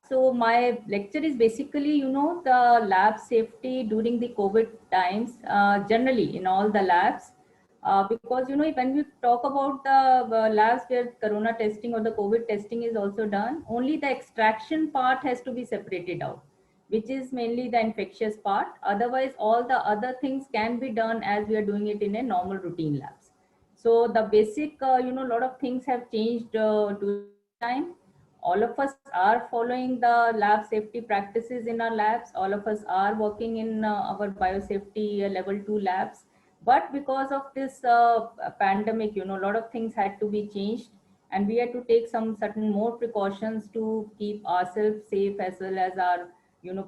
So my lecture is basically, the lab safety during the COVID times, generally in all the labs. Because, when we talk about the labs where corona testing or the COVID testing is also done, only the extraction part has to be separated out, which is mainly the infectious part. Otherwise, all the other things can be done as we are doing it in a normal routine labs. So the basic, a lot of things have changed during time. All of us are following the lab safety practices in our labs. All of us are working in our biosafety level 2 labs. But because of this pandemic, a lot of things had to be changed, and we had to take some certain more precautions to keep ourselves safe, as well as our,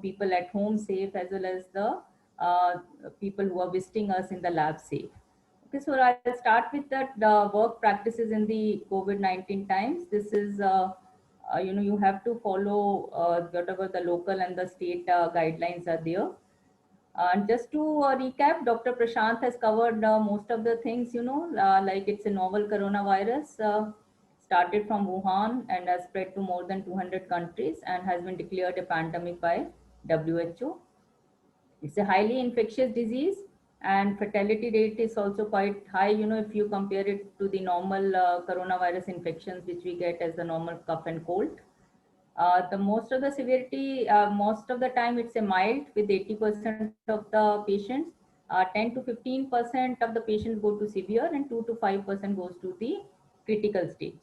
people at home safe, as well as the uh, people who are visiting us in the lab safe. Okay, so I'll start with that work practices in the COVID-19 times. This is, you have to follow whatever the local and the state guidelines are there. And just to recap, Dr. Prashant has covered most of the things, like it's a novel coronavirus, started from Wuhan and has spread to more than 200 countries and has been declared a pandemic by WHO. It's a highly infectious disease, and fatality rate is also quite high, if you compare it to the normal coronavirus infections, which we get as the normal cough and cold. The most of the severity, most of the time it's a mild with 80% of the patients. 10 to 15% of the patients go to severe, and 2 to 5% goes to the critical stage.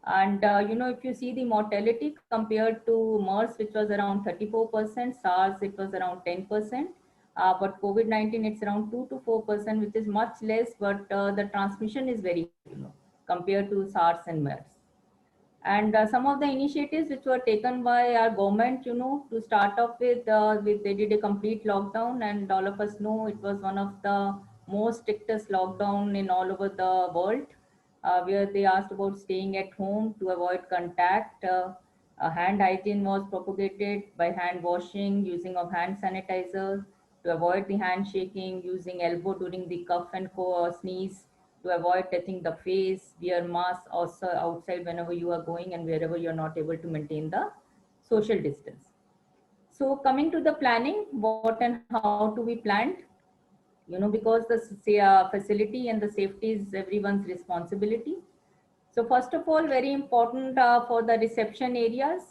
And if you see the mortality compared to MERS, which was around 34%, SARS it was around 10%, but COVID-19 it's around 2 to 4%, which is much less, but the transmission is very high, compared to SARS and MERS. And some of the initiatives which were taken by our government, to start off with they did a complete lockdown, and all of us know it was one of the most strictest lockdown in all over the world, where they asked about staying at home to avoid contact. Hand hygiene was propagated by hand washing, using of hand sanitizer, to avoid the handshaking, using elbow during the cough and sneeze, to avoid touching the face, wear mask also outside whenever you are going and wherever you're not able to maintain the social distance. So coming to the planning, what and how to be planned, because the facility and the safety is everyone's responsibility. So first of all, very important for the reception areas,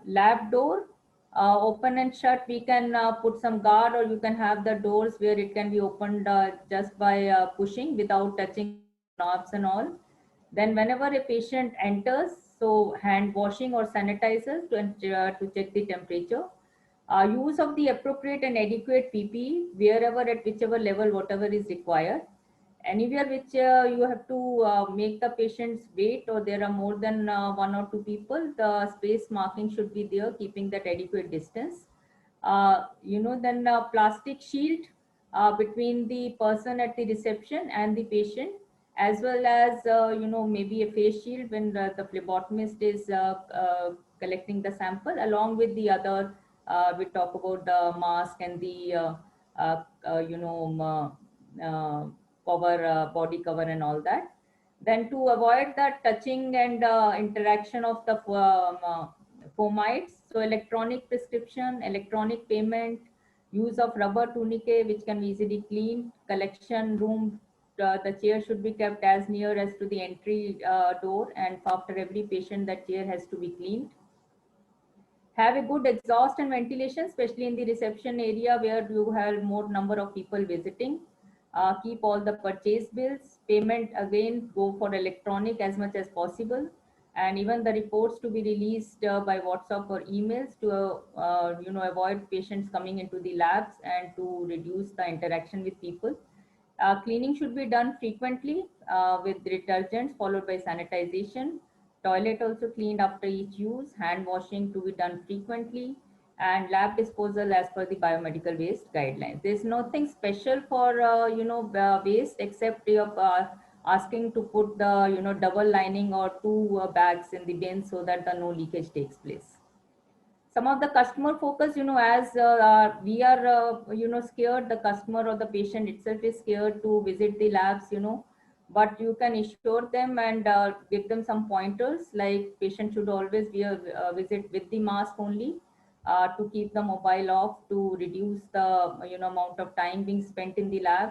lab door, open and shut. We can put some guard, or you can have the doors where it can be opened just by pushing without touching knobs and all. Then whenever a patient enters, so hand washing or sanitizers to check the temperature. Use of the appropriate and adequate PPE wherever at whichever level, whatever is required. Anywhere which you have to make the patients wait, or there are more than one or two people, the space marking should be there, keeping that adequate distance. Then plastic shield between the person at the reception and the patient, as well as maybe a face shield when the phlebotomist is collecting the sample, along with the other, we talk about the mask and the uh, uh, you know cover, body cover and all that. Then to avoid the touching and interaction of the fomites, so electronic prescription, electronic payment, use of rubber tourniquet which can be easily cleaned, collection room, the chair should be kept as near as to the entry door, and after every patient that chair has to be cleaned. Have a good exhaust and ventilation, especially in the reception area where you have more number of people visiting. Keep all the purchase bills. Payment again go for electronic as much as possible, and even the reports to be released by WhatsApp or emails to avoid patients coming into the labs and to reduce the interaction with people. Cleaning should be done frequently with detergents followed by sanitization. Toilet also cleaned after each use. Hand washing to be done frequently, and lab disposal as per the biomedical waste guidelines. There's nothing special for waste, except you're asking to put the double lining or two bags in the bin so that the no leakage takes place. Some of the customer focus, as we are scared, the customer or the patient itself is scared to visit the labs, but you can assure them and give them some pointers, like patient should always be a visit with the mask only, to keep the mobile off, to reduce the amount of time being spent in the lab,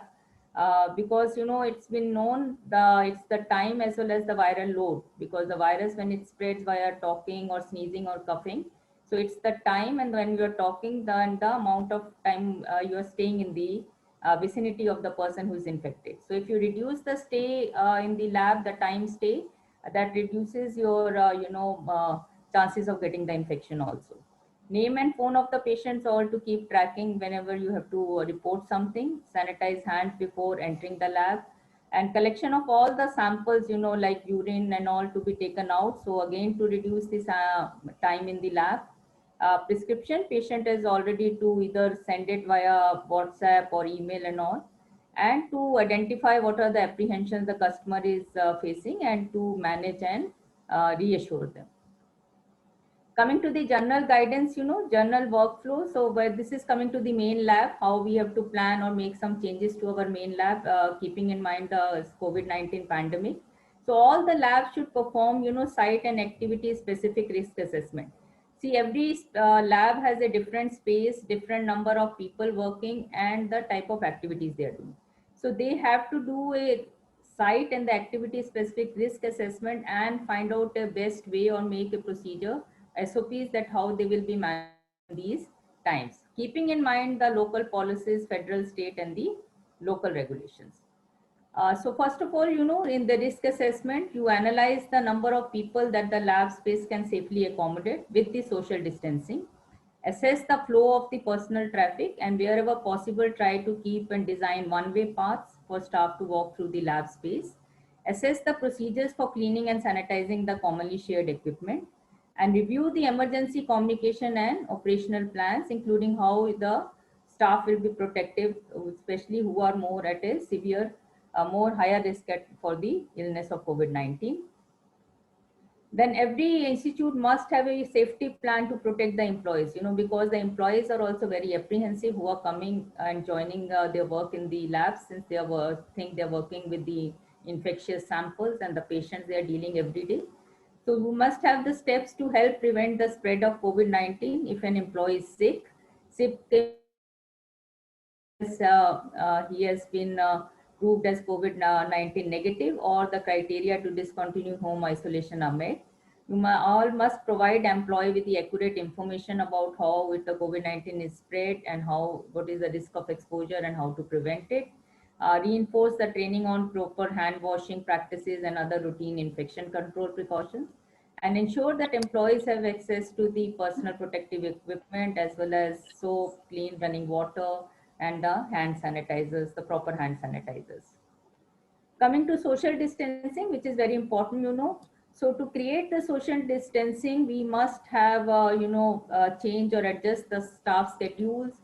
because it's been known it's the time as well as the viral load, because the virus, when it spreads via talking or sneezing or coughing, so it's the time, and when you're talking, the amount of time you are staying in the vicinity of the person who's infected. So if you reduce the stay in the lab, the time stay, that reduces your chances of getting the infection also. Name and phone of the patients all to keep tracking whenever you have to report something. Sanitize hands before entering the lab, and collection of all the samples, like urine and all, to be taken out. So again, to reduce this time in the lab. Prescription, patient is already to either send it via WhatsApp or email and all, and to identify what are the apprehensions the customer is facing, and to manage and reassure them. Coming to the journal guidance, journal workflow. So where this is coming to the main lab, how we have to plan or make some changes to our main lab, keeping in mind the COVID-19 pandemic. So all the labs should perform, site and activity specific risk assessment. See, every lab has a different space, different number of people working, and the type of activities they are doing. So they have to do a site and the activity specific risk assessment and find out a best way or make a procedure, SOPs, that how they will be managing these times, keeping in mind the local policies, federal, state, and the local regulations. So first of all, in the risk assessment, you analyze the number of people that the lab space can safely accommodate with the social distancing, assess the flow of the personal traffic, and wherever possible, try to keep and design one-way paths for staff to walk through the lab space, assess the procedures for cleaning and sanitizing the commonly shared equipment, and review the emergency communication and operational plans, including how the staff will be protective, especially who are more at a severe, more higher risk for the illness of COVID-19. Then every institute must have a safety plan to protect the employees, because the employees are also very apprehensive, who are coming and joining their work in the labs, since they think they're working with the infectious samples and the patients they are dealing every day. So you must have the steps to help prevent the spread of COVID-19. If an employee is sick, he has been proved as COVID-19 negative, or the criteria to discontinue home isolation are met. You all must provide employee with the accurate information about how the COVID-19 is spread, and what is the risk of exposure and how to prevent it. Reinforce the training on proper hand washing practices and other routine infection control precautions, and ensure that employees have access to the personal protective equipment as well as soap, clean running water, and the hand sanitizers, the proper hand sanitizers. Coming to social distancing, which is very important, So to create the social distancing, we must have, change or adjust the staff schedules,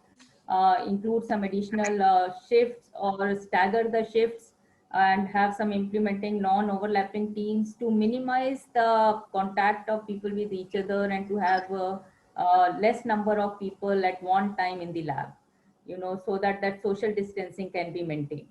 include some additional shifts or stagger the shifts, and have some implementing non-overlapping teams to minimize the contact of people with each other, and to have less number of people at one time in the lab, so that social distancing can be maintained.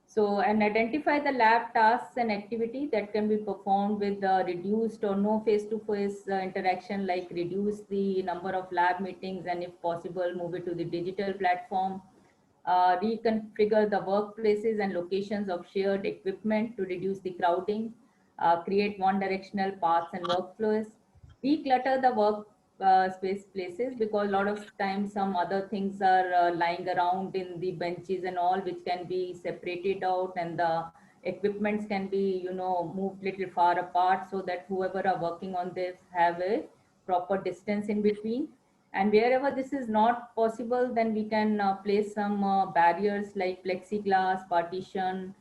So, and identify the lab tasks and activity that can be performed with reduced or no face-to-face interaction, like reduce the number of lab meetings, and if possible, move it to the digital platform. Reconfigure the workplaces and locations of shared equipment to reduce the crowding. Create one-directional paths and workflows. Declutter the work space places, because a lot of times some other things are lying around in the benches and all, which can be separated out, and the equipments can be moved little far apart, so that whoever are working on this have a proper distance in between. And wherever this is not possible, then we can place some barriers like plexiglass partition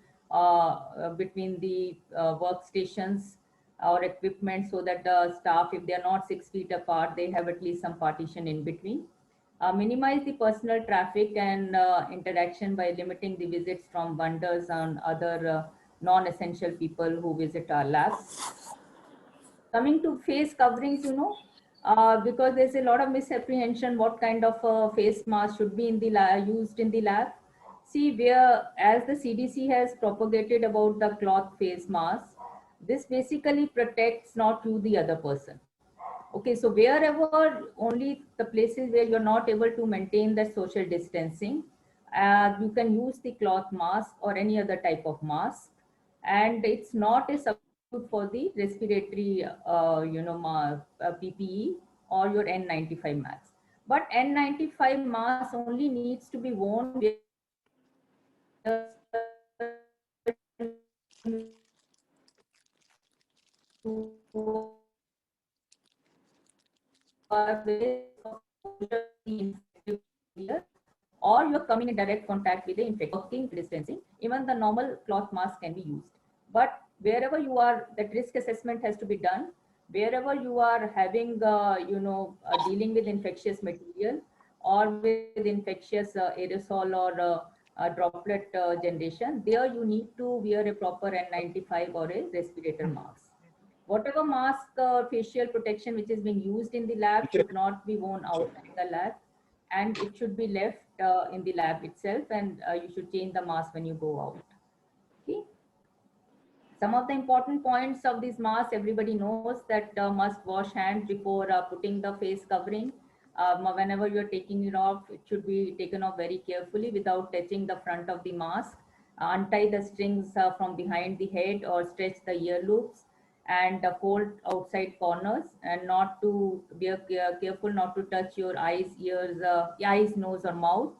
between the workstations or equipment, so that the staff, if they are not 6 feet apart, they have at least some partition in between. Minimize the personal traffic and interaction by limiting the visits from vendors and other non-essential people who visit our labs. Coming to face coverings, because there's a lot of misapprehension what kind of face mask should be in the used in the lab. See, where as the CDC has propagated about the cloth face mask, this basically protects not you, the other person. Okay, so wherever only the places where you're not able to maintain the social distancing, you can use the cloth mask or any other type of mask, and it's not a substitute for the respiratory, PPE or your N95 mask. But N95 mask only needs to be worn where you are with exposure to the infected area, or you're coming in direct contact with the infected working distancing, even the normal cloth mask can be used. But wherever you are, that risk assessment has to be done. Wherever you are having, dealing with infectious material or with infectious aerosol or droplet generation, there you need to wear a proper N95 or a respirator mask. Whatever mask or facial protection which is being used in the lab should not be worn outside the lab, and it should be left in the lab itself, and you should change the mask when you go out. Okay. Some of the important points of this mask, everybody knows that must wash hands before putting the face covering. Whenever you're taking it off, it should be taken off very carefully without touching the front of the mask. Untie the strings from behind the head or stretch the ear loops, and fold outside corners, and not to be careful not to touch your eyes, ears, eyes, nose or mouth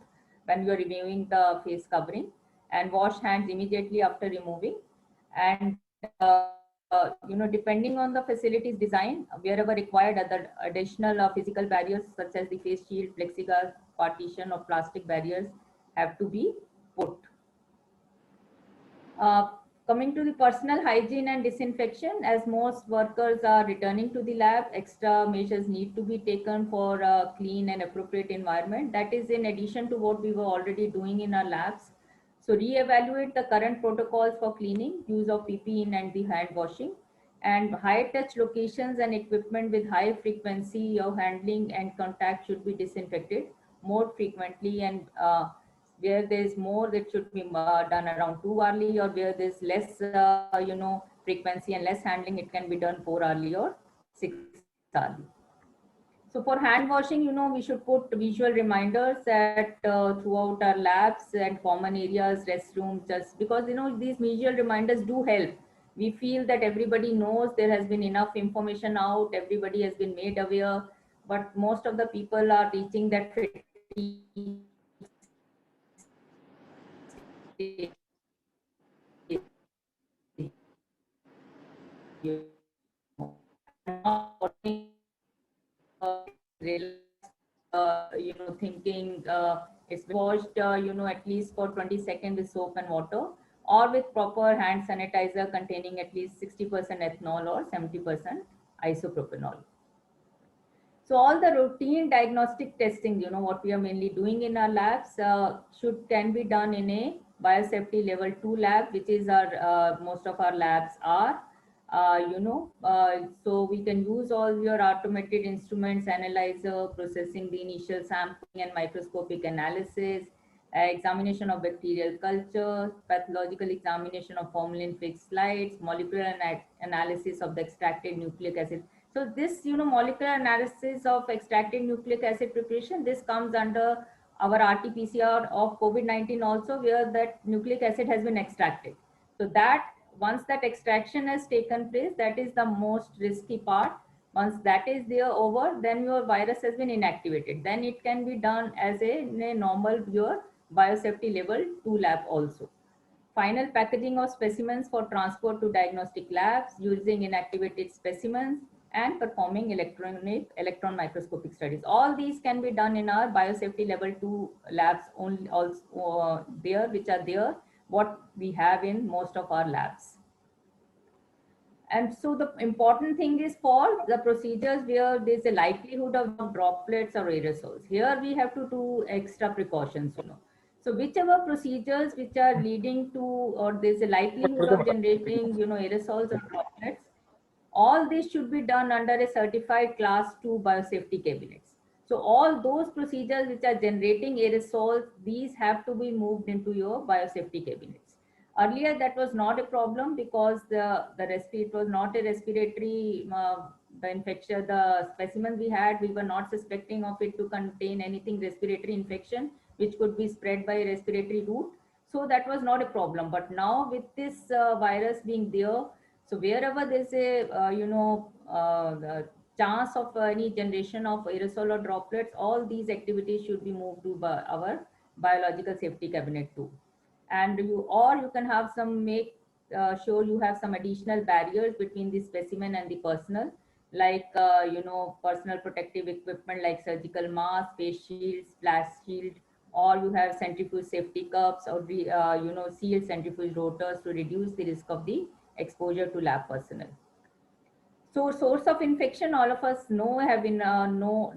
when you're removing the face covering, and wash hands immediately after removing. And depending on the facility's design, wherever required, other additional physical barriers such as the face shield, plexiglass partition or plastic barriers have to be put. Coming to the personal hygiene and disinfection, as most workers are returning to the lab, extra measures need to be taken for a clean and appropriate environment. That is in addition to what we were already doing in our labs. So re-evaluate the current protocols for cleaning, use of PPE and the hand washing, and high touch locations and equipment with high frequency of handling and contact should be disinfected more frequently, and where there's more, that should be done around 2 hourly, or where there's less frequency and less handling, it can be done 4 hourly or 6 hourly. So for hand washing, we should put visual reminders at throughout our labs and common areas, restrooms, just because these visual reminders do help. We feel that everybody knows, there has been enough information out, everybody has been made aware, but most of the people are reaching that fatigue thinking it's washed, at least for 20 seconds with soap and water, or with proper hand sanitizer containing at least 60% ethanol or 70% isopropanol. So all the routine diagnostic testing, what we are mainly doing in our labs, can be done in a biosafety level 2 lab, which is our most of our labs are. So we can use all your automated instruments, analyzer, processing the initial sampling and microscopic analysis, examination of bacterial culture, pathological examination of formalin fixed slides, molecular analysis of the extracted nucleic acid. So this, molecular analysis of extracted nucleic acid preparation, this comes under our RT-PCR of COVID-19 also, where that nucleic acid has been extracted. So that once that extraction has taken place, that is the most risky part. Once that is there over, then your virus has been inactivated. Then it can be done as a normal your biosafety level 2 lab also. Final packaging of specimens for transport to diagnostic labs using inactivated specimens, and performing electron microscopic studies. All these can be done in our biosafety level 2 labs only, also there, which are there, what we have in most of our labs. And so the important thing is for the procedures where there's a likelihood of droplets or aerosols. Here we have to do extra precautions, So whichever procedures which are leading to, or there's a likelihood of generating, aerosols or droplets, all this should be done under a certified class 2 biosafety cabinets. So all those procedures which are generating aerosols, these have to be moved into your biosafety cabinets. Earlier, that was not a problem because it was not a respiratory the infection, the specimen we had, we were not suspecting of it to contain anything respiratory infection, which could be spread by respiratory route. So that was not a problem. But now with this virus being there, so wherever there's a the chance of any generation of aerosol or droplets, all these activities should be moved to our biological safety cabinet too. And you can have some make sure you have some additional barriers between the specimen and the personal, like personal protective equipment like surgical mask, face shields, splash shield, or you have centrifuge safety cups or sealed centrifuge rotors to reduce the risk of the exposure to lab personnel. So source of infection, all of us have been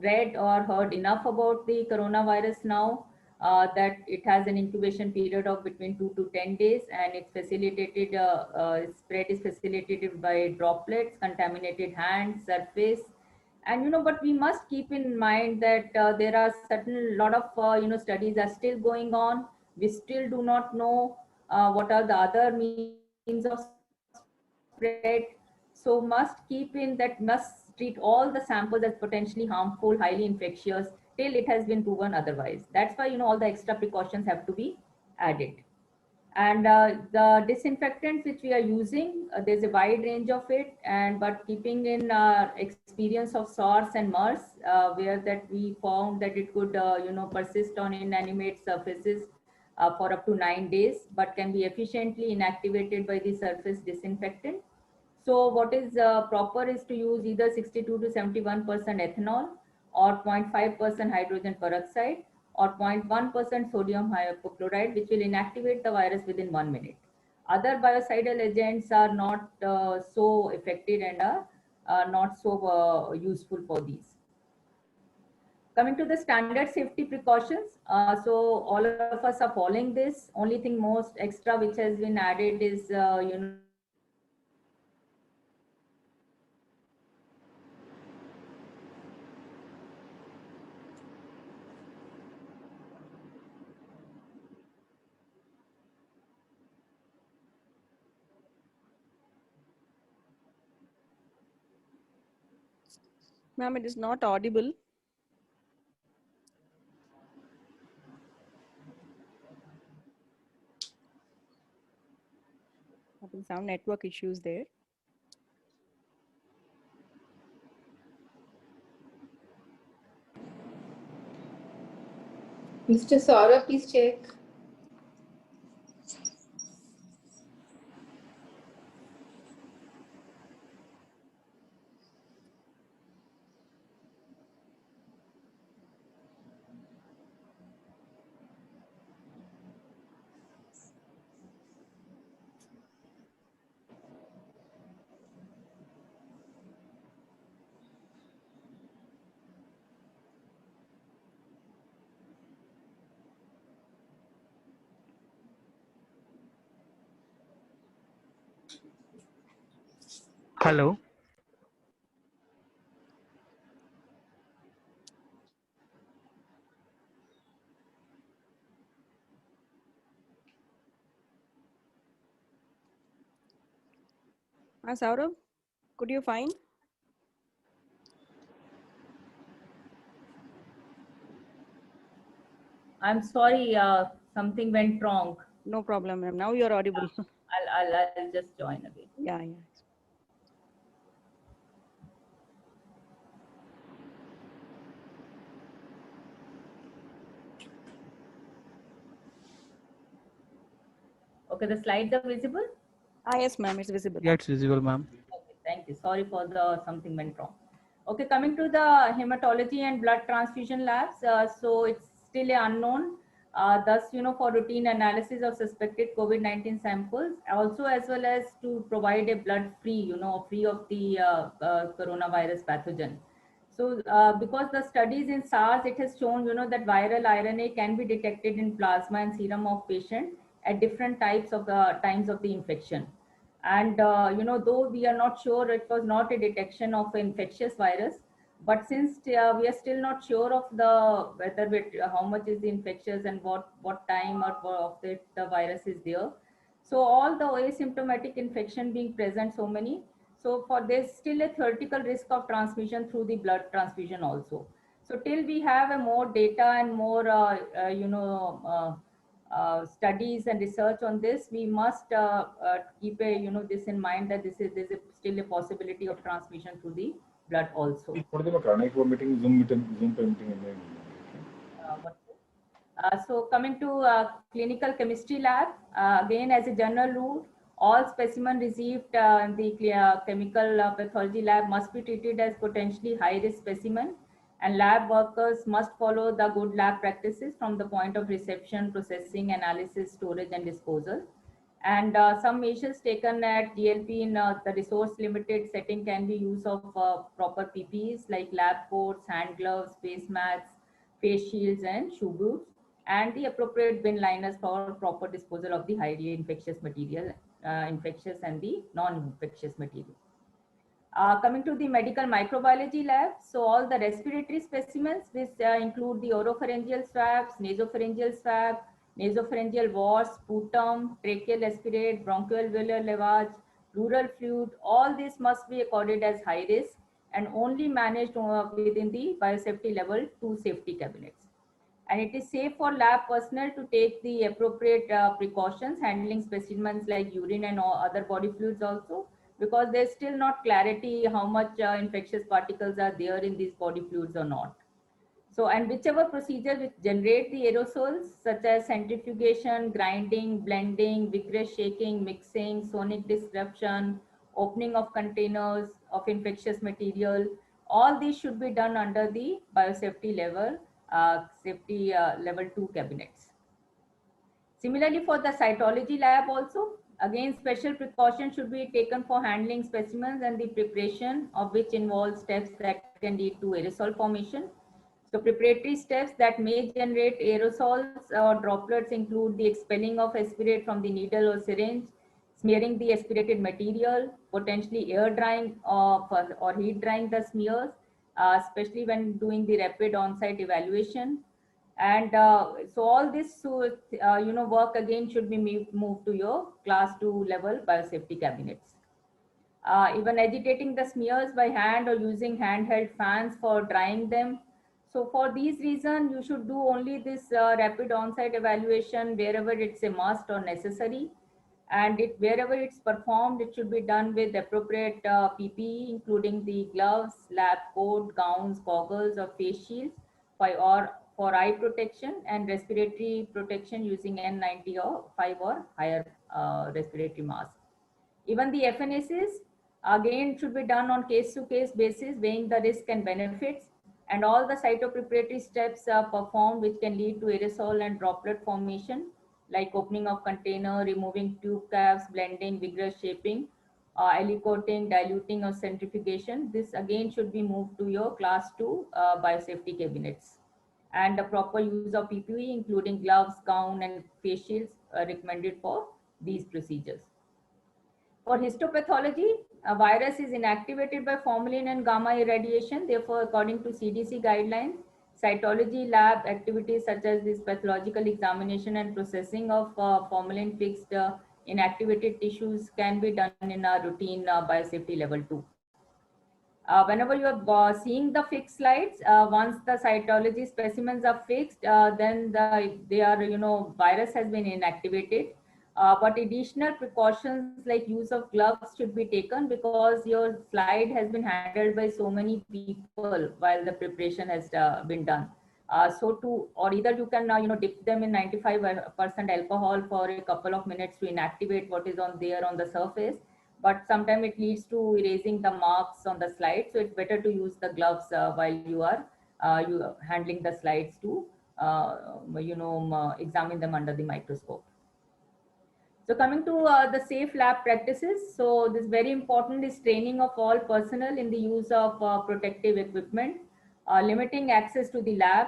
read or heard enough about the coronavirus now, that it has an incubation period of between 2 to 10 days, and it's facilitated, spread is facilitated by droplets, contaminated hands, surface. And but we must keep in mind that there are certain lot of studies are still going on. We still do not know what are the other means of spread. So must keep in that, must treat all the samples as potentially harmful, highly infectious till it has been proven otherwise. That's why all the extra precautions have to be added. And the disinfectants which we are using, there's a wide range of it, and but keeping in experience of SARS and MERS, where that we found that it could persist on inanimate surfaces for up to 9 days, but can be efficiently inactivated by the surface disinfectant. So what is proper is to use either 62 to 71% ethanol, or 0.5% hydrogen peroxide, or 0.1% sodium hypochlorite, which will inactivate the virus within 1 minute. Other biocidal agents are not so effective and are not so useful for these. Coming to the standard safety precautions, so all of us are following this. Only thing most extra which has been added is Ma'am, it is not audible. I think some network issues there. Mr. Saurabh, please check. Hello. Saurabh, could you find? I'm sorry, something went wrong. No problem, ma'am. Now you're audible. I'll just join again. Yeah, yeah. Okay, the slides are visible? Yes, ma'am, it's visible. Yeah, it's visible, ma'am. Okay, thank you. Sorry for the something went wrong. Okay, coming to the hematology and blood transfusion labs, so it's still unknown. Thus, for routine analysis of suspected COVID-19 samples, also as well as to provide a blood free, free of the coronavirus pathogen. So, because the studies in SARS, it has shown, that viral RNA can be detected in plasma and serum of patient at different types of the times of the infection. And though we are not sure, it was not a detection of an infectious virus, But since we are still not sure of how much is the infectious and what time or of the virus is there. So all the asymptomatic infection being present, so many. So for there's still a theoretical risk of transmission through the blood transfusion also. So till we have a more data and more studies and research on this, we must keep this in mind, that there's still a possibility of transmission through the blood also. chronic vomiting, Zoom meeting. So coming to clinical chemistry lab, again as a general rule, all specimen received in the chemical pathology lab must be treated as potentially high risk specimen, and lab workers must follow the good lab practices from the point of reception, processing, analysis, storage, and disposal. And some measures taken at DLP in the resource limited setting can be use of proper PPEs like lab coats, hand gloves, face masks, face shields, and shoe boots, and the appropriate bin liners for proper disposal of the highly infectious material, infectious and the non-infectious material. Coming to the medical microbiology lab, so all the respiratory specimens, which include the oropharyngeal swabs, nasopharyngeal wash, sputum, tracheal aspirate, bronchoalveolar lavage, pleural fluid, all this must be accorded as high risk and only managed within the biosafety level 2 safety cabinets. And it is safe for lab personnel to take the appropriate precautions handling specimens like urine and other body fluids also, because there's still not clarity how much infectious particles are there in these body fluids or not. So, and whichever procedure which generate the aerosols such as centrifugation, grinding, blending, vigorous shaking, mixing, sonic disruption, opening of containers of infectious material, all these should be done under the biosafety level, level 2 cabinets. Similarly, for the cytology lab also, again, special precautions should be taken for handling specimens and the preparation of which involves steps that can lead to aerosol formation. So preparatory steps that may generate aerosols or droplets include the expelling of aspirate from the needle or syringe, smearing the aspirated material, potentially air drying or heat drying the smears, especially when doing the rapid on-site evaluation. And so all this work again should be moved to your class 2 level biosafety cabinets. Even agitating the smears by hand or using handheld fans for drying them. So for these reasons, you should do only this rapid on-site evaluation wherever it's a must or necessary. And wherever it's performed, it should be done with appropriate PPE, including the gloves, lab coat, gowns, goggles, or face shields for eye protection and respiratory protection using N95 or higher respiratory mask. Even the FNACs, again, should be done on case-to-case basis, weighing the risk and benefits, and all the cytopreparatory steps are performed which can lead to aerosol and droplet formation, like opening of container, removing tube caps, blending, vigorous shaping, aliquoting, diluting, or centrifugation. This again should be moved to your class 2 biosafety cabinets. And the proper use of PPE, including gloves, gown, and face shields, are recommended for these procedures. For histopathology, a virus is inactivated by formalin and gamma irradiation. Therefore, according to CDC guidelines, cytology lab activities such as this pathological examination and processing of formalin fixed inactivated tissues can be done in a routine biosafety level 2. Whenever you are seeing the fixed slides, once the cytology specimens are fixed, then virus has been inactivated. But additional precautions like use of gloves should be taken because your slide has been handled by so many people while the preparation has been done. Or either you can dip them in 95% alcohol for a couple of minutes to inactivate what is on the surface. But sometimes it leads to erasing the marks on the slide. So it's better to use the gloves while you are handling the slides to examine them under the microscope. So coming to the safe lab practices. So this very important is training of all personnel in the use of protective equipment, limiting access to the lab,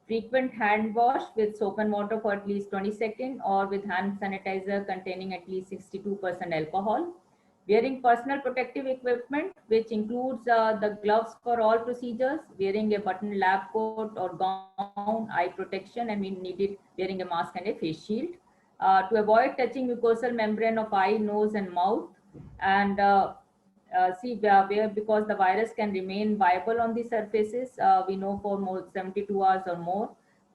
frequent hand wash with soap and water for at least 20 seconds or with hand sanitizer containing at least 62% alcohol, Wearing personal protective equipment, which includes the gloves for all procedures, wearing a button lab coat or gown, eye protection, and we needed wearing a mask and a face shield. To avoid touching mucosal membrane of eye, nose, and mouth. And where because the virus can remain viable on the surfaces, we know for more 72 hours or more.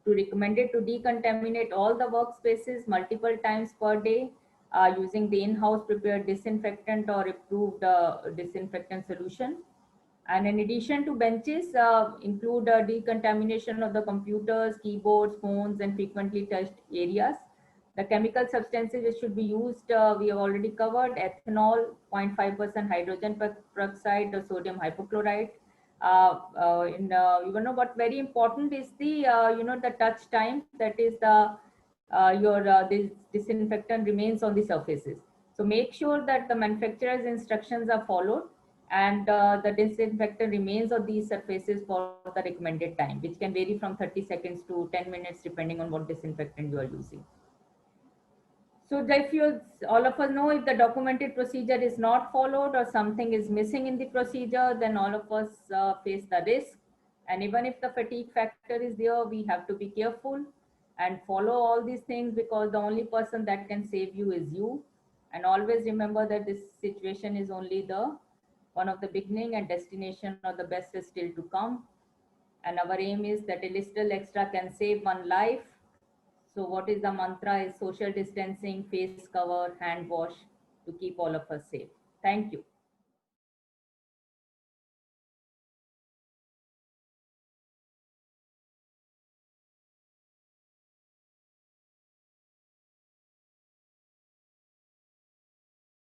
To recommend it to decontaminate all the workspaces multiple times per day using the in-house prepared disinfectant or approved disinfectant solution. And in addition to benches, include decontamination of the computers, keyboards, phones, and frequently touched areas. The chemical substances which should be used, we have already covered: ethanol, 0.5% hydrogen peroxide, or sodium hypochlorite. What very important is the the touch time. That is the this disinfectant remains on the surfaces. So make sure that the manufacturer's instructions are followed, and the disinfectant remains on these surfaces for the recommended time, which can vary from 30 seconds to 10 minutes depending on what disinfectant you are using. So if all of us know, if the documented procedure is not followed or something is missing in the procedure, then all of us face the risk. And even if the fatigue factor is there, we have to be careful and follow all these things, because the only person that can save you is you. And always remember that this situation is only the one of the beginning, and destination or the best is still to come. And our aim is that a little extra can save one life. So what is the mantra is social distancing, face cover, hand wash to keep all of us safe. Thank you.